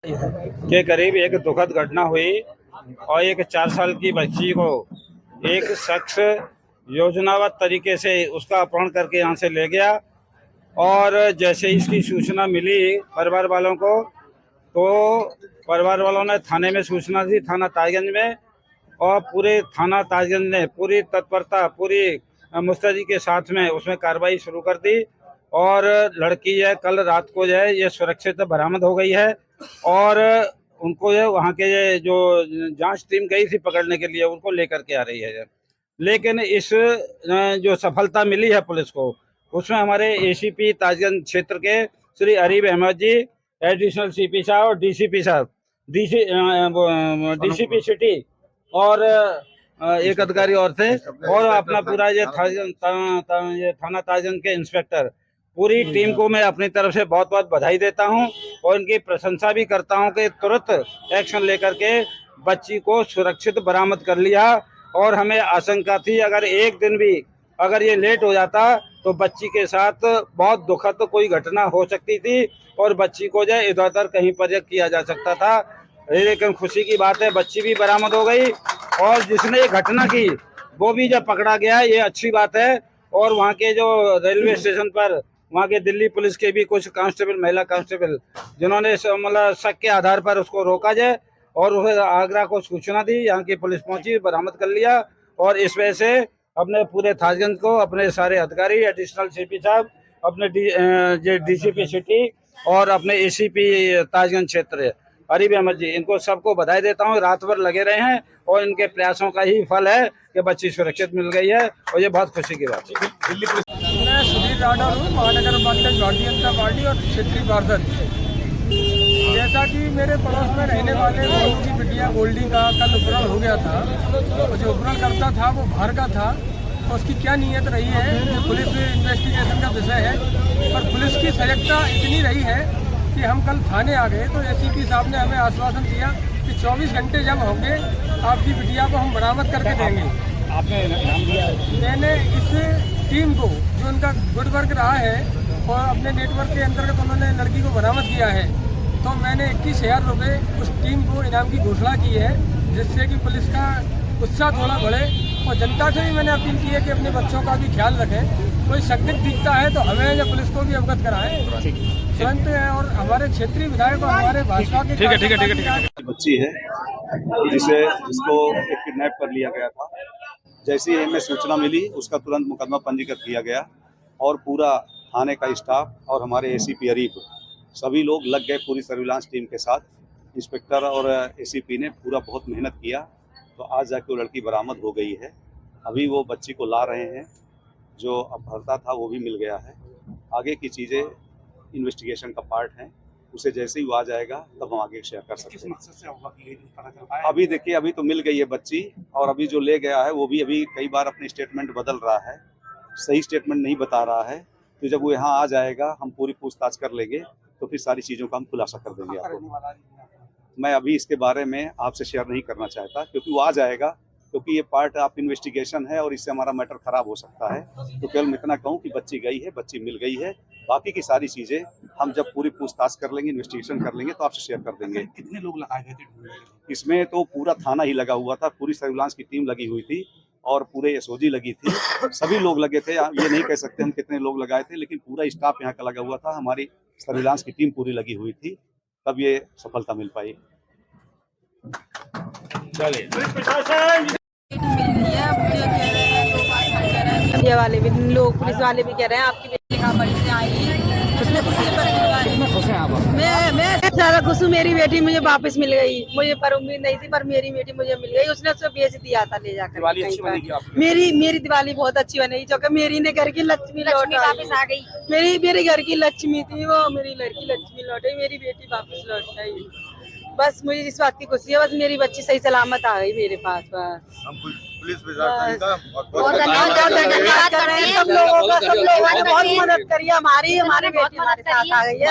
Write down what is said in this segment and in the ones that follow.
के करीब एक दुखद घटना हुई और एक 4 साल की बच्ची को एक शख्स योजनाबद्ध तरीके से उसका अपहरण करके यहाँ से ले गया। और जैसे इसकी सूचना मिली परिवार वालों को, तो परिवार वालों ने थाने में सूचना दी, थाना ताजगंज में, और पूरे थाना ताजगंज ने पूरी तत्परता, पूरी मुस्तैदी के साथ में उसमें कार्रवाई शुरू कर दी। और लड़की है कल रात को जो है ये सुरक्षित बरामद हो गई है। और उनको जो वहाँ के जो जांच टीम गई थी पकड़ने के लिए, उनको लेकर के आ रही है। लेकिन इस जो सफलता मिली है पुलिस को, उसमें हमारे एसीपी ताजगंज क्षेत्र के श्री अरीब अहमद जी, एडिशनल सीपी साहब और डीसीपी साहब, डीसीपी सिटी और एक अधिकारी और थे, और अपना पूरा ये थाना ताजगंज के इंस्पेक्टर, पूरी टीम को मैं अपनी तरफ से बहुत बहुत बधाई देता हूं और इनकी प्रशंसा भी करता हूं कि तुरंत एक्शन लेकर के बच्ची को सुरक्षित बरामद कर लिया। और हमें आशंका थी अगर एक दिन भी अगर ये लेट हो जाता तो बच्ची के साथ बहुत दुखद कोई घटना हो सकती थी और बच्ची को जो है इधर उधर कहीं पर किया जा सकता था। लेकिन खुशी की बात है बच्ची भी बरामद हो गई और जिसने ये घटना की वो भी जब पकड़ा गया, ये अच्छी बात है। और वहाँ के जो रेलवे स्टेशन पर वहाँ के दिल्ली पुलिस के भी कुछ कांस्टेबल, महिला कांस्टेबल, जिन्होंने मतलब शक के आधार पर उसको रोका जाए और उसे आगरा को सूचना दी, यहाँ की पुलिस पहुंची, बरामद कर लिया। और इस वजह से अपने पूरे थाजगंज को, अपने सारे अधिकारी, एडिशनल सीपी साहब, अपने डीसीपी सिटी और अपने एसीपी ताजगंज क्षेत्र अरीब अहमद जी, इनको सबको बधाई देता हूँ। रात भर लगे रहे हैं और इनके प्रयासों का ही फल है कि बच्ची सुरक्षित मिल गई है और ये बहुत खुशी की बात है। मैं सुधीर राठौर हूँ, महानगर पालिका भारतीय जनता पार्टी और क्षेत्रीय पार्षद। जैसा कि मेरे पड़ोस में रहने वाले की बिटिया गोल्डी का कल अपहरण हो गया था, और जो अपहरण करता था वो बाहर का था, तो उसकी क्या नीयत रही है ये पुलिस इन्वेस्टिगेशन का विषय है। पर पुलिस की सजगता इतनी रही है कि हम कल थाने आ गए तो एसीपी साहब ने हमें आश्वासन दिया कि 24 घंटे जब होंगे आपकी बिटिया को हम बरामद करके देंगे। आपने नाम दिया? मैंने इस टीम को, जो उनका गुड वर्क रहा है और अपने नेटवर्क के अंतर्गत उन्होंने लड़की को बरामद किया है, तो मैंने 21,000 रुपये उस टीम को इनाम की घोषणा की है, जिससे कि पुलिस का उत्साह थोड़ा बढ़े। और जनता से भी मैंने अपील की है कि अपने बच्चों का भी ख्याल रखें, कोई संदिग्ध दिखता है तो हमें या पुलिस को भी अवगत कराएं तुरंत। और हमारे क्षेत्रीय विधायक और हमारे भाजपा के बच्ची है जिसको किडनैप कर लिया गया था। जैसे ही हमें सूचना मिली उसका तुरंत मुकदमा पंजीकृत किया गया और पूरा थाने का स्टाफ और हमारे एसीपी अरीब सभी लोग लग गए पूरी सर्विलांस टीम के साथ। इंस्पेक्टर और एसीपी ने पूरा बहुत मेहनत किया, तो आज जाके वो लड़की बरामद हो गई है। अभी वो बच्ची को ला रहे हैं, जो अपहर्ता था वो भी मिल गया है। आगे की चीज़ें इन्वेस्टिगेशन का पार्ट हैं, उसे जैसे ही वो आ जाएगा तब हम आगे शेयर कर सकते हैं। अभी देखिए, अभी तो मिल गई है बच्ची, और अभी जो ले गया है वो भी अभी कई बार अपनी स्टेटमेंट बदल रहा है, सही स्टेटमेंट नहीं बता रहा है। तो जब वो यहाँ आ जाएगा हम पूरी पूछताछ कर लेंगे, तो फिर सारी चीज़ों का हम खुलासा कर देंगे आपको। मैं अभी इसके बारे में आपसे शेयर नहीं करना चाहता, क्योंकि वो आ जाएगा, क्योंकि ये पार्ट ऑफ इन्वेस्टिगेशन है और इससे हमारा मैटर खराब हो सकता है। तो केवल मैं इतना कहूँ कि बच्ची गई है, बच्ची मिल गई है। बाकी की सारी चीजें हम जब पूरी पूछताछ कर लेंगे, इन्वेस्टिगेशन कर लेंगे, तो आपसे शेयर कर देंगे। कितने लोग लगाए गए थे इसमें? तो पूरा थाना ही लगा हुआ था, पूरी सर्विलांस की टीम लगी हुई थी और पूरे एसओजी लगी थी, सभी लोग लगे थे। ये नहीं कह सकते हम कितने लोग लगाए थे, लेकिन पूरा स्टाफ यहाँ का लगा हुआ था, हमारी सर्विलांस की टीम पूरी लगी हुई थी, तब ये सफलता मिल पाई। चलिए, मीडिया वाले भी लोग, पुलिस वाले भी कह रहे हैं आपकी बेटी आई है। मैं ज़्यादा खुश हूँ, मेरी बेटी मुझे वापस मिल गई। मुझे पर उम्मीद नहीं थी, पर मेरी बेटी मुझे मिल गई। उसने उसको बेच दिया था ले जाकर। मेरी दिवाली बहुत अच्छी बनेगी, जो कि मेरी ने घर की लक्ष्मी वापस आ गई। मेरे घर की लक्ष्मी थी वो, मेरी लड़की लक्ष्मी लौट गई, मेरी बेटी वापस लौट गई। बस मुझे इस बात की खुशी है, बस मेरी बच्ची सही सलामत आ गई मेरे पास। बस हम पुलिस प्रशासन का बहुत धन्यवाद कर रहे हैं सब लोगों का। सब लोगों ने बहुत मदद करी, हमारी बेटी हमारे साथ आ गई है।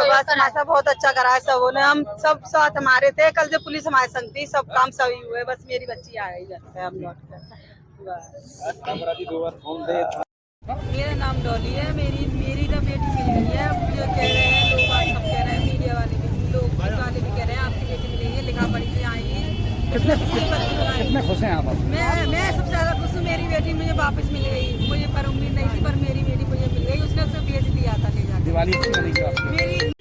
बस ऐसा बहुत अच्छा करा है सबों ने, हम सब साथ हमारे थे। कल जो पुलिस हमारे संग थी, सब काम सही हुए। बस मेरी बच्ची आ गई है, हम लौट कर। मेरा नाम डॉली है, मेरी तो बेटी मिल गई है। मुझे कह रहे हैं लोग, सब कह रहे हैं मीडिया वाले कितने खुश हैं आप? मैं सबसे ज्यादा खुश हूँ, मेरी बेटी मुझे वापस मिल गई। मुझे पर उम्मीद नहीं थी, पर मेरी बेटी मुझे मिल गई। उसने उसे बेच दिया था ले जाकर। दिवाली अच्छी बनेगी आपकी? मेरी